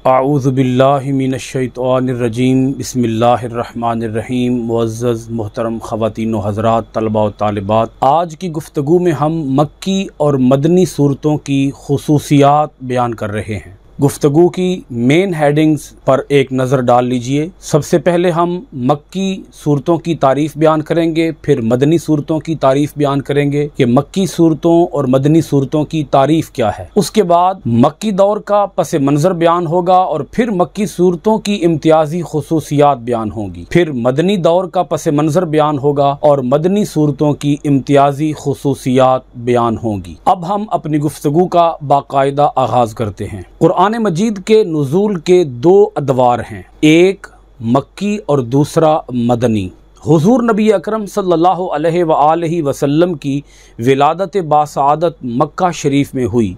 आऊज़ु बिल्लाहि मिनश्शैतानिर्रजीम बिस्मिल्लाहिर्रहमानिर्रहीम। मुअज़्ज़ज़ मोहतरम ख़वातीन व हज़रात, तलबा व तालिबात, आज की गुफ्तगू में हम मक्की और मदनी सूरतों की खुसूसियात बयान कर रहे हैं। गुफ्तगू की मेन हेडिंग्स पर एक नज़र डाल लीजिए। सबसे पहले हम मक्की सूरतों की तारीफ़ बयान करेंगे, फिर मदनी सूरतों की तारीफ़ बयान करेंगे कि मक्की सूरतों और मदनी सूरतों की तारीफ़ क्या है। उसके बाद मक्की दौर का पस मंज़र बयान होगा और फिर मक्की सूरतों की इम्तियाजी खुसूसियात बयान होंगी। फिर मदनी दौर का पस मंज़र बयान होगा और मदनी सूरतों की इम्तियाजी खुसूसियात बयान होंगी। अब हम अपनी गुफ्तगू का बाकायदा आगाज़ करते हैं। कुरान मजीद के नुज़ूल के दो अदवार हैं, एक मक्की और दूसरा मदनी। हुज़ूर नबी अकरम सल्लल्लाहु अलैहि वसल्लम की विलादत बासआदत मक्का शरीफ में हुई।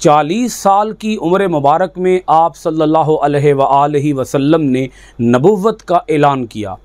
40 साल की उम्र मुबारक में आप सल्लल्लाहु अलैहि वसल्लम ने नबुव्वत का ऐलान किया।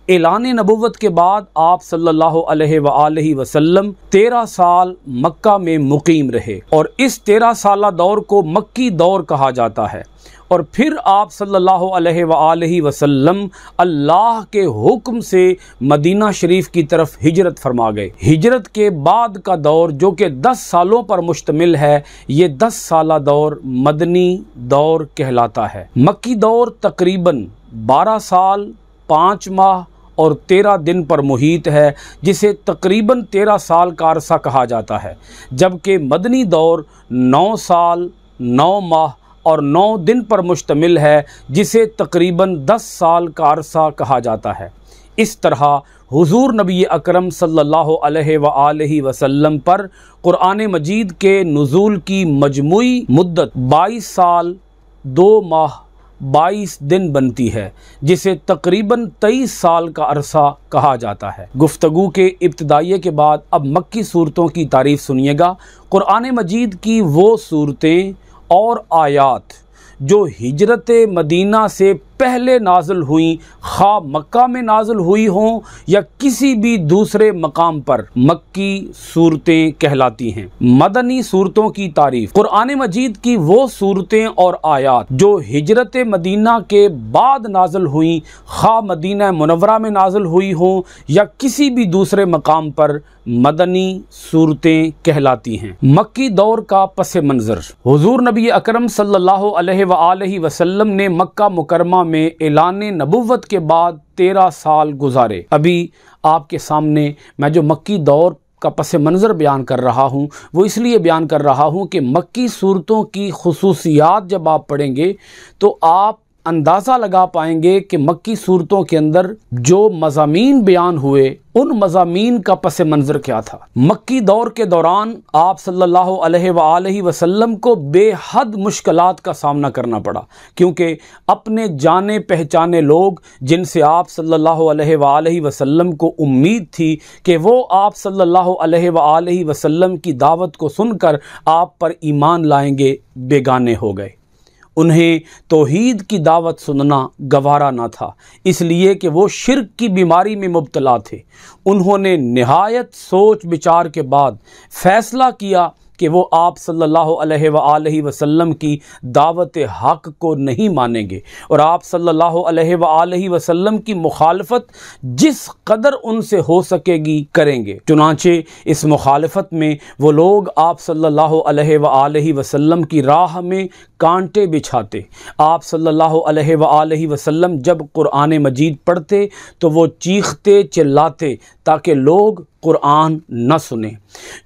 ऐलान नबुव्वत के बाद आप सल्लल्लाहु अलैहि वसल्लम 13 साल मक्का में मुकीम रहे और इस 13 साला दौर को मक्की दौर कहा जाता है। और फिर आप सल्लल्लाहु अलैहि वसल्लम अल्लाह के हुक्म से मदीना शरीफ की तरफ हिजरत फरमा गए। हिजरत के बाद का दौर जो कि 10 सालों पर मुश्तमिल है, ये 10 साला दौर मदनी दौर कहलाता है। मक्की दौर तकरीबन 12 साल 5 माह और 13 दिन पर मुहीत है, जिसे तकरीबन 13 साल का अरसा कहा जाता है, जबकि मदनी दौर 9 साल 9 माह और 9 दिन पर मुश्तमिल है, जिसे तकरीबन 10 साल का अरसा कहा जाता है। इस तरह हुज़ूर नबी अकरम सल्लल्लाहु अलैहि वसल्लम पर कुरान मजीद के नुज़ूल की मजमूई मुद्दत 22 साल 2 माह 22 दिन बनती है, जिसे तकरीबन 23 साल का अरसा कहा जाता है। गुफ्तगू के इब्तिदाइये के बाद अब मक्की सूरतों की तारीफ़ सुनिएगा। कुरान मजीद की वो सूरतें और आयात जो हिजरत मदीना से पहले नाज़िल हुई, खा मक्का में नाज़िल हुई हों या किसी भी दूसरे मकाम पर, मक्की सूरतें कहलाती हैं। मदनी सूरतों की तारीफ़, कुरान मजीद की वो सूरतें और आयात जो हिजरत मदीना के बाद नाज़िल हुई, खा मदीना मुनव्वरा में नाज़िल हुई हों या किसी भी दूसरे मकाम पर, मदनी सूरतें कहलाती हैं। मक्की दौर का पस मंज़र, हुज़ूर नबी अकरम सल्लल्लाहु अलैहि वसल्लम ने मक्का मुकरमा में ऐलान नबुव्वत के बाद 13 साल गुजारे। अभी आपके सामने मैं जो मक्की दौर का पस मंज़र बयान कर रहा हूँ, वो इसलिए बयान कर रहा हूँ कि मक्की सूरतों की खुसूसियात जब आप पढ़ेंगे तो आप अंदाज़ा लगा पाएंगे कि मक्की सूरतों के अंदर जो मज़ामीन बयान हुए, उन मज़ामीन का पस मंज़र क्या था। मक्की दौर के दौरान आप सल्लल्लाहु अलैहि वसल्लम को बेहद मुश्किलात का सामना करना पड़ा, क्योंकि अपने जाने पहचाने लोग जिनसे आप सल्लल्लाहु अलैहि वसल्लम को उम्मीद थी कि वो आप सल्लल्लाहु अलैहि वसल्लम की दावत को सुनकर आप पर ईमान लाएंगे, बेगाने हो गए। उन्हें तौहीद की दावत सुनना गवारा ना था, इसलिए कि वो शिर्क की बीमारी में मुब्तला थे। उन्होंने निहायत सोच विचार के बाद फ़ैसला किया कि वो आप सल्लल्लाहु अलैहि वसल्लम की दावत हक़ को नहीं मानेंगे और आप सल्लल्लाहु अलैहि वसल्लम की मुखालफत जिस कदर उनसे हो सकेगी करेंगे। चुनांचे इस मुखालफत में वो लोग आप सल्लल्लाहु अलैहि वसल्लम की राह में कांटे बिछाते। आप सल्लल्लाहु अलैहि वसल्लम जब कुरान मजीद पढ़ते तो वो चीखते चिल्लाते ताकि लोग कुरान न सुने।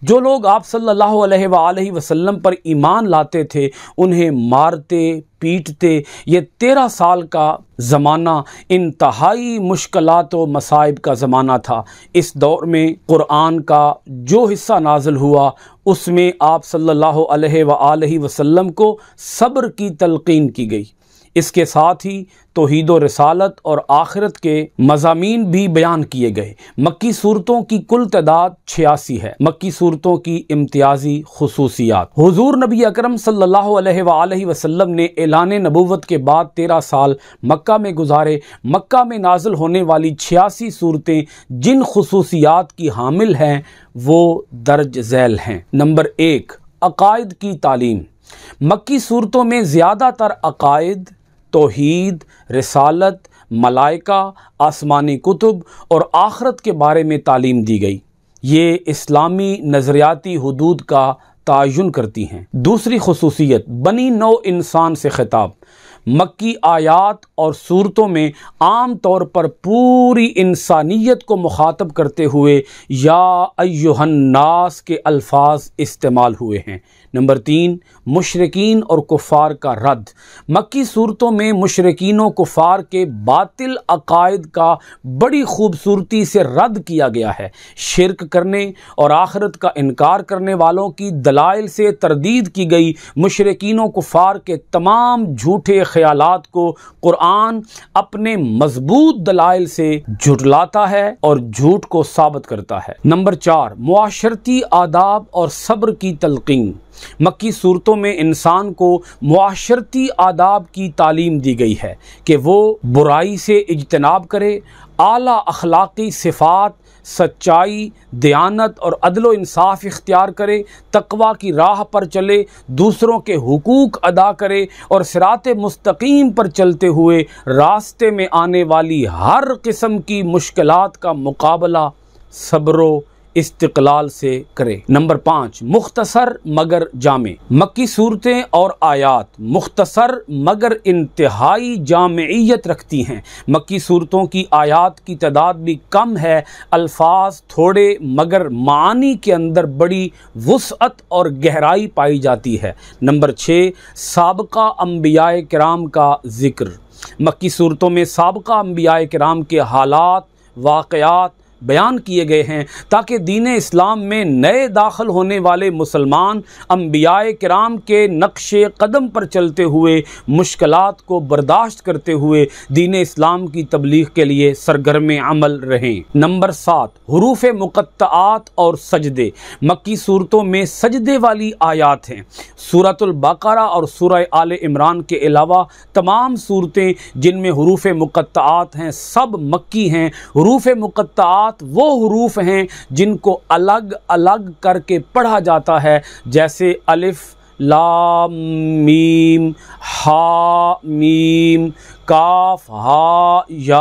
जो लोग आप सल्लल्लाहु अलैहि वसल्लम पर ईमान लाते थे उन्हें मारते पीटते। ये 13 साल का ज़माना इंतहाई मुश्किलात व मसाइब का ज़माना था। इस दौर में कुरान का जो हिस्सा नाज़िल हुआ उसमें आप सल्लल्लाहु अलैहि वसल्लम को सब्र की तलकीन की गई। इसके साथ ही तौहीद व रिसालत और आखिरत के मज़ामीन भी बयान किए गए। मक्की सूरतों की कुल तादाद 86 है। मक्की सूरतों की इम्तियाजी खुसूसियात, हुज़ूर नबी अकरम सल्लल्लाहु अलैहि वसल्लम ने ऐलान नबुव्वत के बाद 13 साल मक्का में गुजारे। मक्का में नाज़िल होने वाली 86 सूरतें जिन खुसूसियात की हामिल हैं वो दर्ज झैल हैं। नंबर 1, अकायद की तालीम। मक्की सूरतों में ज़्यादातर अकायद तौहीद, रिसालत, मलाइका, आसमानी कुतुब और आखरत के बारे में तालीम दी गई। ये इस्लामी नज़रियाती हुदूद का तायुन करती हैं। दूसरी खुसूसियत, बनी नौ इंसान से खिताब। मक्की आयात और सूरतों में आम तौर पर पूरी इंसानियत को मुखातब करते हुए या अय्युहन्नास के अल्फाज इस्तेमाल हुए हैं। नंबर 3, मुशरिकीन और कुफ़ार का रद्द। मक्की सूरतों में मुशरिकीन और कुफ़ार के बातिल अकायद का बड़ी खूबसूरती से रद्द किया गया है। शिरक करने और आखिरत का इनकार करने वालों की दलाइल से तरदीद की गई मुशरिकीन और कुफ़ार के तमाम झूठे ख्यालात को कुरान अपने मजबूत दलाइल से झुटलाता है और झूठ को साबित करता है। नंबर 4, मुआशरती आदाब और सब्र की तलकीन। मक्की सूरतों में इंसान को मुआशरती आदाब की तालीम दी गई है कि वो बुराई से इज्तनाब करे, आला अखलाकी सिफ़ात, सच्चाई, दयानत और अदलो इंसाफ इख्तियार करे, तकवा की राह पर चले, दूसरों के हुकूक अदा करे और सिरात मुस्तकीम पर चलते हुए रास्ते में आने वाली हर किस्म की मुश्किलात का मुकाबला सब्रो इस्तिक़लाल से करे। नंबर 5, मुख्तसर मगर जामे। मक्की सूरतें और आयात मुख्तसर मगर इंतहाई जामियत रखती हैं। मक्की सूरतों की आयात की तादाद भी कम है, अल्फाज थोड़े मगर मानी के अंदर बड़ी वुसअत और गहराई पाई जाती है। नंबर 6, साबका अंबियाए किराम का ज़िक्र। मक्की सूरतों में साबका अंबियाए किराम के हालात, वाक़यात बयान किए गए हैं ताकि दीन इस्लाम में नए दाखिल होने वाले मुसलमान अंबियाए किराम के नक्शे कदम पर चलते हुए मुश्किलात को बर्दाश्त करते हुए दीन इस्लाम की तबलीग के लिए सरगर्म अमल रहें। नंबर 7, हुरूफ मुक़त्तआत और सजदे। मक्की सूरतों में सजदे वाली आयात हैं। सूरतुल बकरा और सूरह आले इमरान के अलावा तमाम सूरतें जिनमें हुरूफ मुक़त्तआत हैं सब मक्की हैं। हुरूफ मुक़त्तआत वो हुरूफ हैं जिनको अलग अलग करके पढ़ा जाता है, जैसे अलिफ, लाम, मीम, हा, मीम, काफ, हा, या,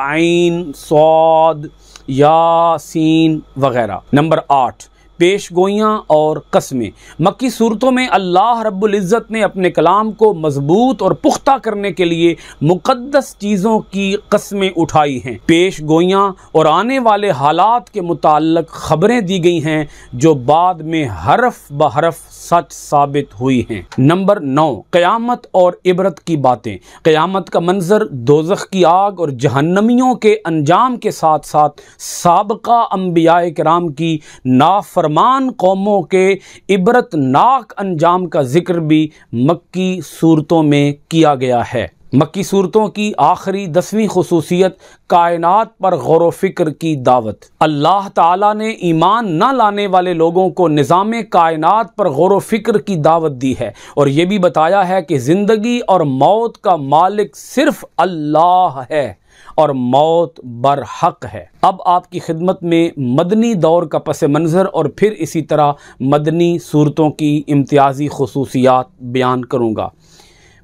आइन, सौद, या, सीन वगैरह। नंबर 8, पेशगोइयाँ और कस्में। मक्की सूरतों में अल्लाह रब्बुल इज़्ज़त ने अपने कलाम को मजबूत और पुख्ता करने के लिए मुक़द्दस चीज़ों की कस्में उठाई हैं। पेशगोइयाँ और आने वाले हालात के मुताल्लिक़ ख़बरें दी गई हैं जो बाद में हरफ ब हरफ सच साबित हुई हैं। नंबर 9, क़यामत और इबरत की बातें। क़यामत का मंजर दोज़ख की आग और जहन्नमियों के अंजाम के साथ साथ साबका अंबियाए किराम की नाफरमान कौमों के इबरतनाक अंजाम का जिक्र भी मक्की सूरतों में किया गया है। मक्की सूरतों की आखिरी 10वीं खुसूसियत, कायनात पर गौर व फिक्र की दावत। अल्लाह ताला ने ईमान न लाने वाले लोगों को निज़ाम कायनात पर गौर व फिक्र की दावत दी है और ये भी बताया है कि ज़िंदगी और मौत का मालिक सिर्फ अल्लाह है और मौत बरहक है। अब आपकी खिदमत में मदनी दौर का पस मंज़र और फिर इसी तरह मदनी सूरतों की इम्तियाज़ी खुसूसियात बयान करूँगा।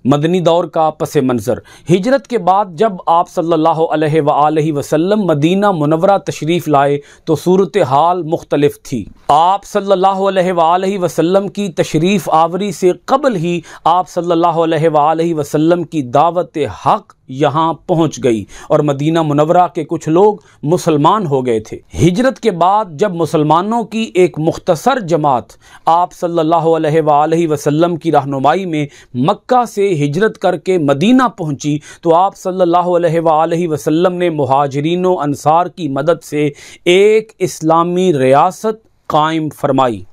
मदनी दौर का पस मंज़र। हिजरत के बाद जब आप सल्लल्लाहु अलैहि वसल्लम मदीना मुनव्वरा तशरीफ़ लाए तो सूरत हाल मुख्तलिफ थी। आप सल्लल्लाहु अलैहि वसल्लम की तशरीफ़ आवरी से कबल ही आप सल्लल्लाहु अलैहि वसल्लम की दावत हक़ यहाँ पहुँच गई और मदीना मुनव्वरा के कुछ लोग मुसलमान हो गए थे। हिजरत के बाद जब मुसलमानों की एक मुख्तसर जमात आप सल्लल्लाहु अलैहि वसल्लम की रहनुमाई में मक्का से हिजरत करके मदीना पहुँची तो आप सल्लल्लाहु अलैहि वसल्लम ने मुहाजिरीन व अंसार की मदद से एक इस्लामी रियासत कायम फरमाई।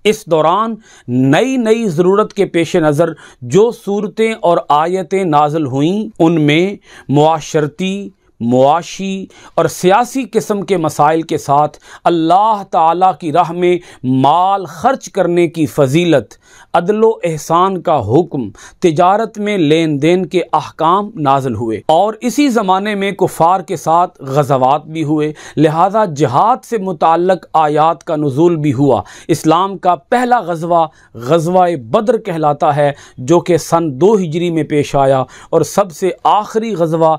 इस दौरान नई नई ज़रूरत के पेश नज़र जो सूरतें और आयतें नाज़िल हुईं उनमें मुआशरती, मुआशी और सियासी किस्म के मसाइल के साथ अल्लाह ताला की राह में माल खर्च करने की फजीलत, अदलो एहसान का हुक्म, तिजारत में लेन देन के अहकाम नाज़िल हुए और इसी ज़माने में कुफ़ार के साथ गज़वात भी हुए। लिहाजा जिहाद से मुताल्लिक़ आयात का नुज़ूल भी हुआ। इस्लाम का पहला ग़ज़वा बद्र कहलाता है, जो कि सन 2 हिजरी में पेश आया, और सबसे आखिरी ग़ज़वा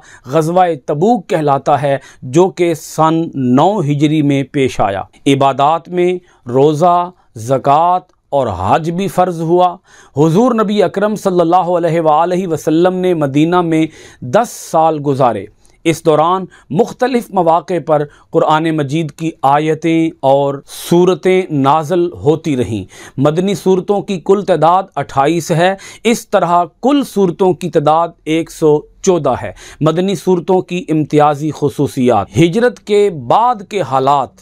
तबूक कहलाता है, जो कि सन 9 हिजरी में पेश आया। इबादात में रोज़ा, ज़कात और हज भी फ़र्ज़ हुआ। हुज़ूर नबी अकरम सल्लल्लाहु अलैहि वसल्लम ने मदीना में 10 साल गुजारे। इस दौरान मुख्तलिफ़ मौक़े पर कुरान मजीद की आयतें और सूरतें नाज़िल होती रहीं। मदनी सूरतों की कुल तादाद 28 है। इस तरह कुल सूरतों की तादाद 114 है। मदनी सूरतों की इम्तियाज़ी खुसूसियात, हिजरत के बाद के हालात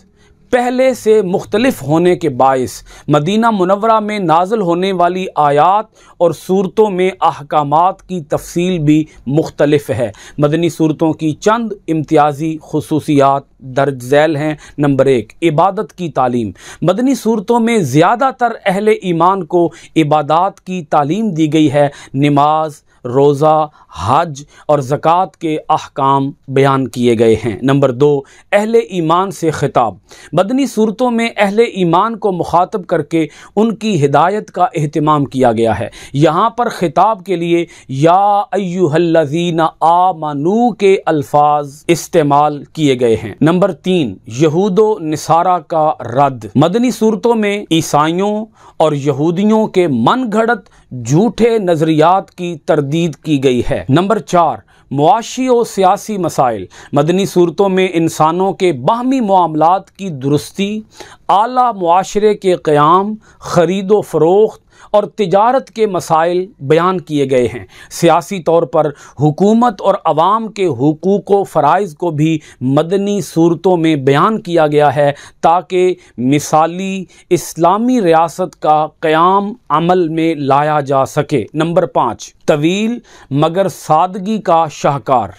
पहले से मुख्तलिफ होने के बाइस मदीना मुनव्वरा में नाज़िल होने वाली आयात और सूरतों में अहकामात की तफसील भी मुख्तलिफ है। मदनी सूरतों की चंद इम्तियाज़ी खुसूसियात दर्ज झैल हैं। नंबर 1, इबादत की तालीम। मदनी सूरतों में ज़्यादातर अहले ईमान को इबादात की तालीम दी गई है। नमाज, रोज़ा, हज और ज़कात के अहकाम बयान किए गए हैं। नंबर 2, अहले ईमान से खिताब। मदनी सूरतों में अहले ईमान को मुखातब करके उनकी हिदायत का एहतमाम किया गया है। यहाँ पर खिताब के लिए या अय्युहल्लज़ीना आमनू के अल्फाज इस्तेमाल किए गए हैं। नंबर 3, यहूदो निसारा का रद्द। मदनी सूरतों में ईसाइयों और यहूदियों के मन घड़त झूठे नज़रियात की तरदीद की गई है। नंबर 4, मुआशी और सियासी मसाइल। मदनी सूरतों में इंसानों के बाहमी मामलात की दुरुस्ती, आला मुआशरे के क़याम, ख़रीदो फ़रोख्त और तिजारत के मसाइल बयान किए गए हैं। सियासी तौर पर हुकूमत और अवाम के हुकूक व फ़राइज़ को भी मदनी सूरतों में बयान किया गया है, ताकि मिसाली इस्लामी रियासत का क़याम अमल में लाया जा सके। नंबर 5, तवील मगर सादगी का शाहकार।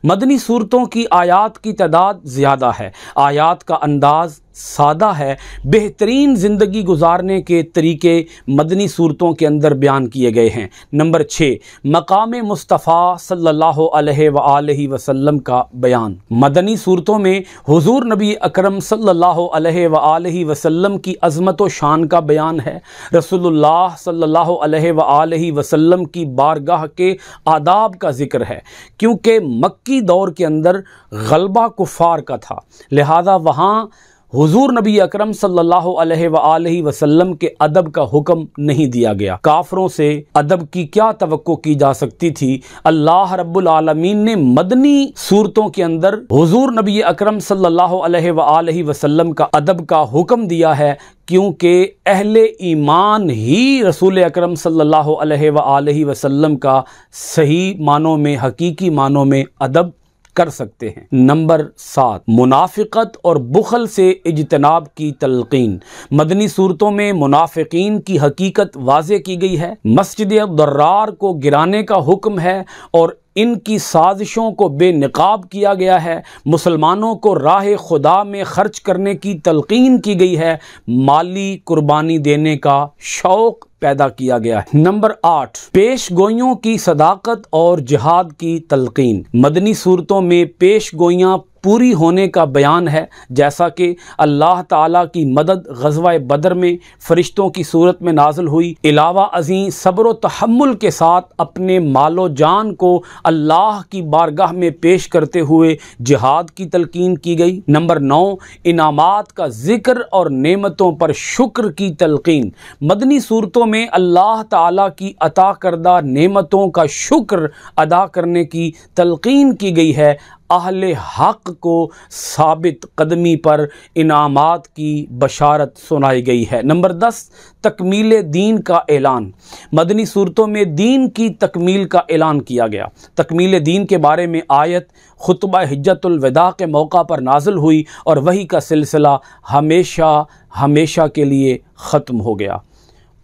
मदनी सूरतों की आयात की तादाद ज़्यादा है। आयात का अंदाज़ सादा है। बेहतरीन ज़िंदगी गुजारने के तरीके मदनी सूरतों के अंदर बयान किए गए हैं। नंबर 6, मकाम मुस्तफ़ा सल्लल्लाहु अलैहि वसल्लम का बयान। मदनी सूरतों में हुज़ूर नबी अकरम सल्लल्लाहु अलैहि वसल्लम की अज़मत व शान का बयान है। रसूलुल्लाह सल्लल्लाहु अलैहि वसल्लम की बारगाह के आदाब का ज़िक्र है, क्योंकि मक्की दौर के अंदर गलबा कुफ़ार का था। लिहाजा वहाँ हुजूर नबी अकरम सल्लल्लाहु अलैहि वसल्लम के अदब का हुक्म नहीं दिया गया। काफरों से अदब की क्या तवक्को की जा सकती थी। अल्लाह रब्बुल आलमीन ने मदनी सूरतों के अंदर हुजूर नबी अकरम सल्लल्लाहु अलैहि वसल्लम का अदब का हुक्म दिया है, क्योंकि अहले ईमान ही रसूल अकरम सल्लल्लाहु अलैहि वसल्लम का सही मानों में, हकीकी मानों में अदब कर सकते हैं। नंबर 7, मुनाफिकत और बुखल से इज्तनाब की तलकीन। मदनी सूरतों में मुनाफिकीन की हकीकत वाज़े की गई है। मस्जिद दर्रार को गिराने का हुक्म है और इनकी साजिशों को बेनकाब किया गया है। मुसलमानों को राह खुदा में खर्च करने की तलकीन की गई है। माली कुर्बानी देने का शौक़ पैदा किया गया है। नंबर 8, पेश गोइयों की सदाकत और जिहाद की तलकीन। मदनी सूरतों में पेश गोइयाँ पूरी होने का बयान है, जैसा कि अल्लाह ताला की मदद ग़ज़वा बदर में फ़रिश्तों की सूरत में नाज़िल हुई। अलावा अज़ीं सब्र व तहम्मुल के साथ अपने मालो जान को अल्लाह की बारगाह में पेश करते हुए जिहाद की तलकीन की गई। नंबर 9, इनामात का ज़िक्र और नेमतों पर शुक्र की तलकीन। मदनी सूरतों में अल्लाह ताला की अता करदा नेमतों का शुक्र अदा करने की तलकीन की गई है। अहले हक़ को साबित कदमी पर इनामात की बशारत सुनाई गई है। नंबर 10, तकमील दीन का ऐलान। मदनी सूरतों में दीन की तकमील का ऐलान किया गया। तकमील दीन के बारे में आयत खुतबा हिज्जतुल विदा के मौका पर नाजिल हुई और वही का सिलसिला हमेशा हमेशा के लिए ख़त्म हो गया।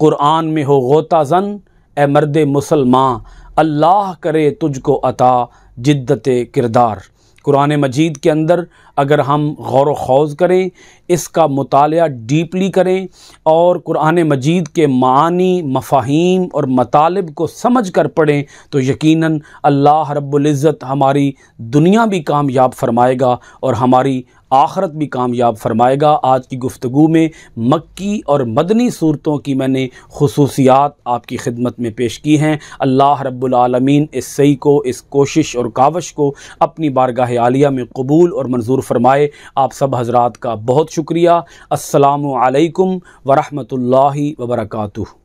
कुरान में हो गोता ज़न, ए मर्द मुसलमान, अल्लाह करे तुझको अता जिद्दत किरदार। कुरान मजीद के अंदर अगर हम गौर व खौज़ करें, इसका मुतालिया डीपली करें और कुरान मजीद के मानी, मफ़ाहीम और मतालिब को समझ कर पढ़ें तो यकीनन अल्लाह रब्बुल इज़्ज़त हमारी दुनिया भी कामयाब फरमाएगा और हमारी आखरत भी कामयाब फरमाएगा। आज की गुफ्तगू में मक्की और मदनी सूरतों की मैंने खुसूसियात आपकी खिदमत में पेश की हैं। अल्लाह रब्बुल आलमीन इस सही को, इस कोशिश और कावश को अपनी बारगाह आलिया में कबूल और मंजूर फरमाए। आप सब हजरात का बहुत शुक्रिया। अस्सलामु अलैकुम व रहमतुल्लाहि व बरकातुहू।